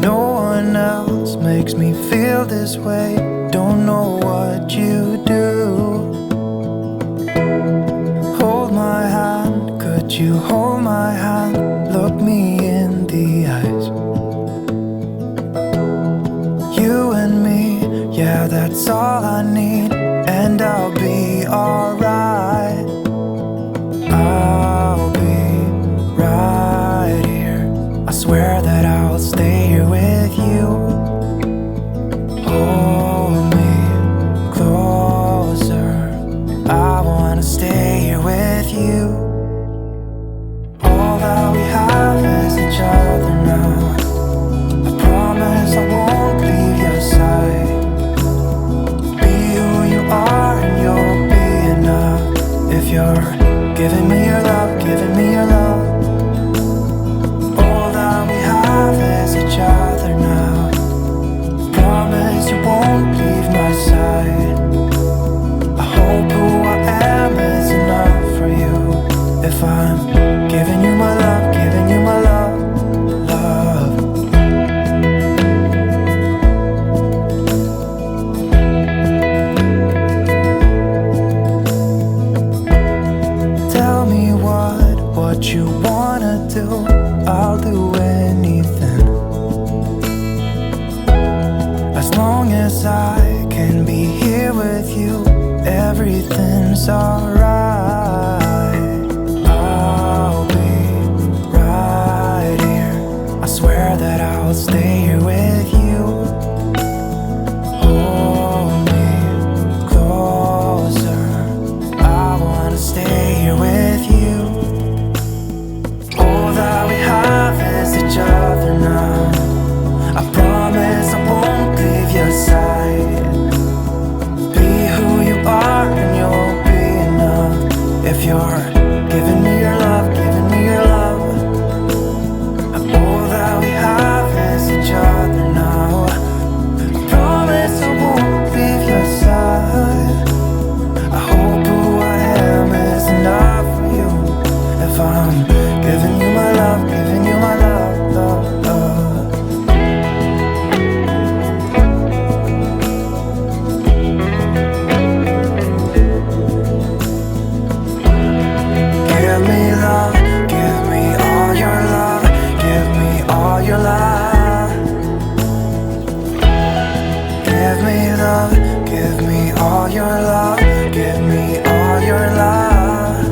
No one else makes me feel this way. Don't know what you do. Hold my hand, could you hold my hand? Look me in the eyes. You and me, yeah, that's all I need. And I'll be alright. I'll be right here. I swear that I'll stay here with you. Hold me closer. I wanna stay here with you. All that we have is each other now. I promise I won't leave your side. Be who you are and you'll be enough. If you're giving me your love, giving me your love. All that we have is each other now. Promise you won't leave my side. I hope who I am is enough for you. If I'm giving you my love, giving you my love, love. Tell me what you wanna do. I'll do anything. As long as I can be here with you, everything's alright. I'll be right here. I swear that I'll stay here with you. Hold me closer. I wanna stay here with you. All that we have is each other now. I promise I won't leave your side. Be who you are and you'll be enough. If you're giving me your love, giving me your love. All that we have is each other now. I promise I won't leave your side. I hope who I am is enough for you. If I'm giving you my love, giving you my love, love, love. Give me love, give me all your love, give me all your love. Give me love, give me all your love, give me all your love.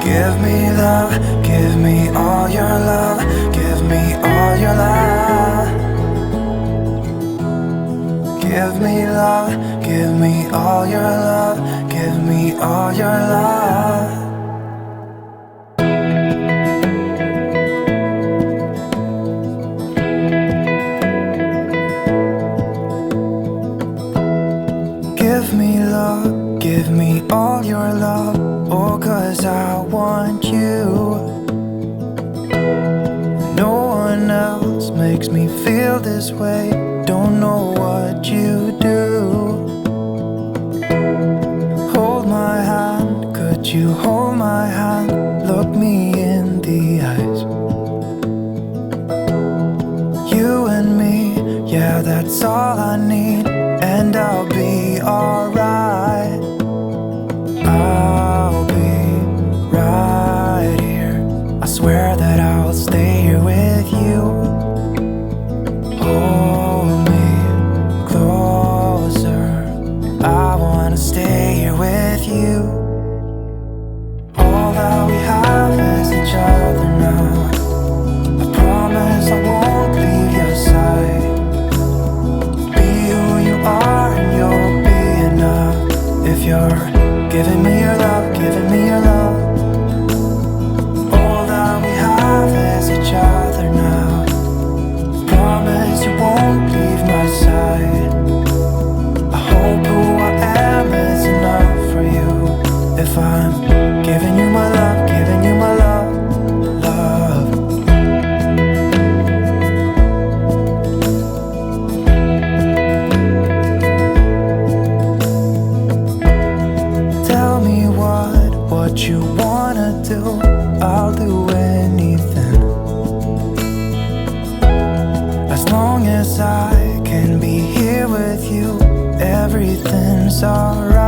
Give me love, give me all your love, give me all your love. Give me love, give me all your love, give me all your love. Give me love, give me all your love. Oh, 'cause I want you. No one else makes me feel this way. Don't know what you do. Hold my hand, could you hold my hand? Look me in the eyes. You and me, yeah, that's all I need. And I'll be alright. I'll be right here. I swear that I'll stay here with you. Hold me closer. I wanna stay here with you. All that we have is each other now. I promise I won't leave your side. Be who you are and you'll be enough. If you're giving me your love, giving me your love. All that we have is each other now. Promise you won't leave my side. I hope who I am is enough for you. If I'm giving you my love, giving you my love, love. Tell me what you wanna do. I'll do anything. As long as I can be here with you, everything's alright.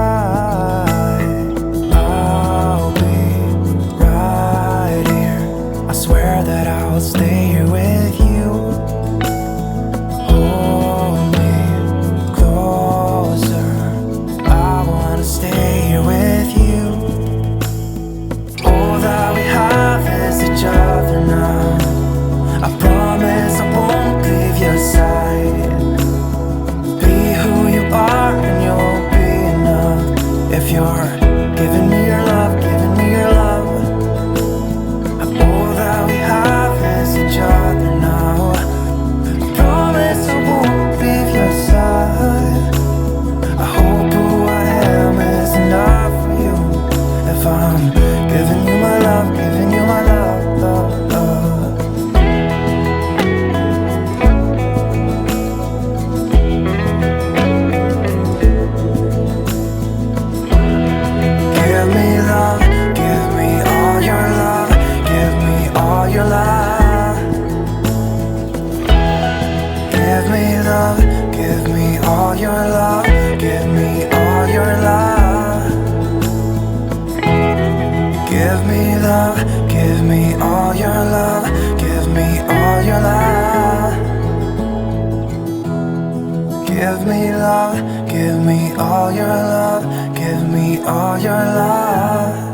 I'll be right here. I swear that I'll stay here with you. Hold me closer. I wanna stay here with you. All that we have is each other now. I promise I won't leave your side. Be who you are and you'll be enough. If you're giving me your love, giving me your love. All that we have is each other now. I promise I won't leave your side. I hope who I am is enough for you. If I'm giving you my love, giving you my love, love, love. Give me love, give me all your love, give me all your love. Give me love, give me all your love, give me all your love. Give me love, give me all your love, give me all your love. Give me love, give me all your love, give me all your love.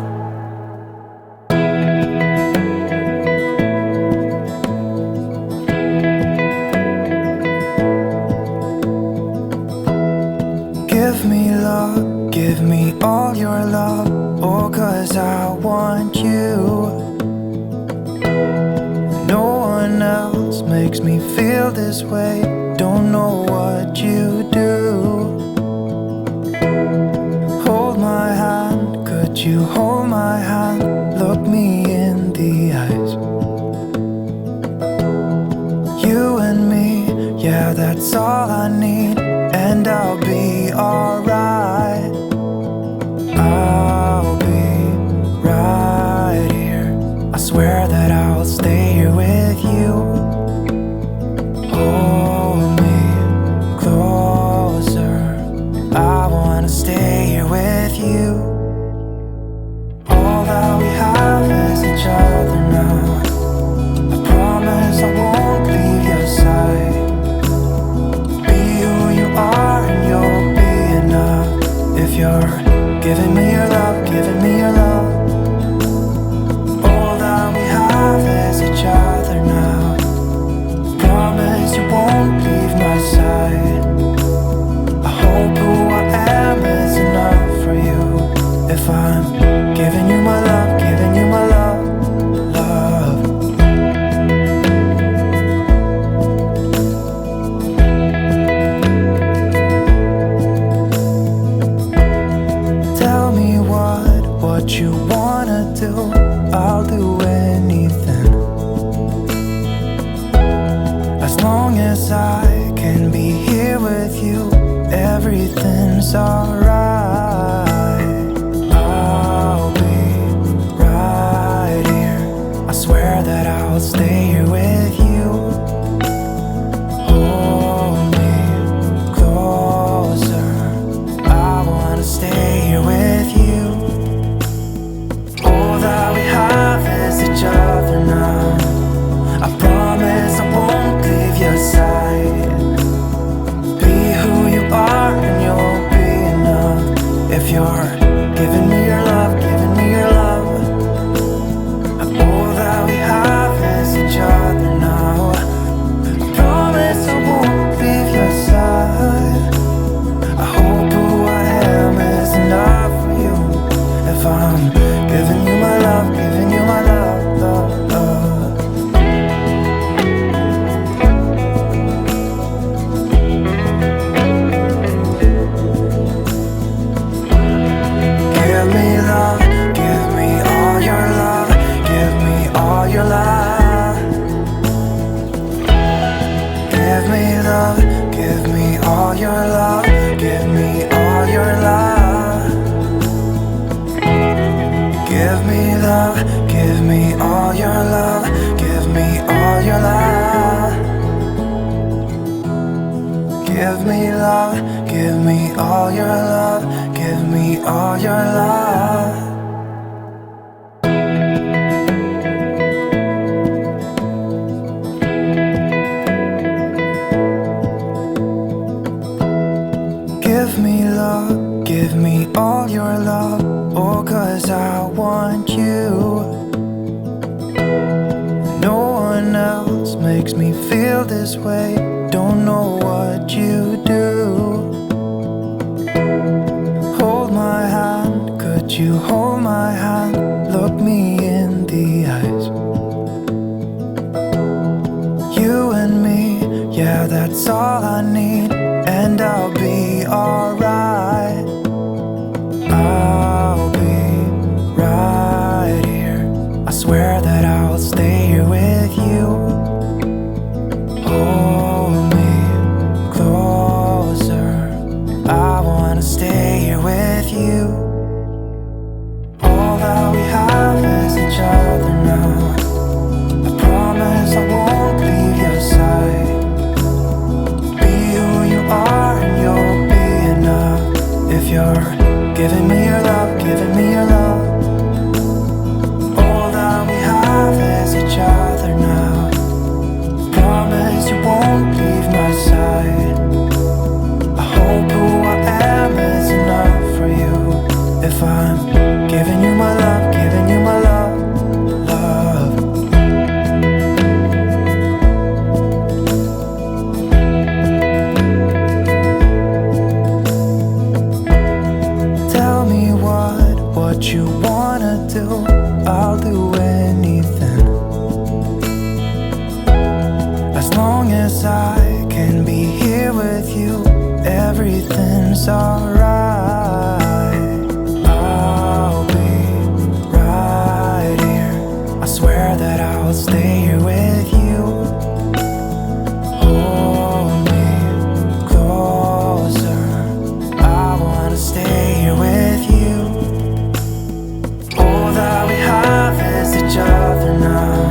Give me love, give me all your love. Oh, 'cause I want you. No one else makes me feel this way. Don't know what you do. Hold my hand, could you hold my hand? Look me in the eyes. You and me, yeah, that's all I need. And I'll be alright. I'll be right here. I swear that I'll stay here with you. Hold me closer. I wanna stay here with you. All that we have is each other now. I promise I won't leave your side. Be who you are and you'll be enough. If you're giving me your love, giving me your love. All that we have is each other now. Promise you won't leave my side. I hope who I am is enough for you. If I'm giving you my love, giving you my love, love. Tell me what you wanna do. I'll do anything. As long as I can be here with you, everything's alright. I'll be right here. I swear that I'll stay here with you. Hold me closer. I wanna stay here with you. All that we have is each other now. I promise I won't leave your side. Be who you are and you'll be enough. If you're giving me your love, giving me your love. All that we have is each other now. I promise I won't leave your side. I hope who I am is enough for you. If I'm giving you my love, giving you my love, love, love. Give me love, give me all your love, give me all your love. Give me love, give me all your love, give me all your love. Give me love, give me all your love, give me all your love. Give me love, give me all your love, oh, 'cause I want you. No one else makes me feel this way, don't know what you do. Hold my hand, could you hold my hand, look me in the eyes. You and me, yeah, that's all I need, and I'll be alright. I'll be right here, I swear that I'll stay here with you. Hold me closer, I wanna stay here with you. All that we have is each other now. I promise I won't leave your side. Be who you are and you'll be enough. If you're giving me your love, giving me your love. All that we have is each other now. Promise you won't leave my side. I hope who I am is enough for you. If I'm giving you my love, giving you my love, love. Tell me what you wanna do, I'll do anything. As long as I can be here with you, everything's alright. I'll be right here, I swear that I'll stay here with you. Hold me closer, I wanna stay here with you. All that we have is each other now.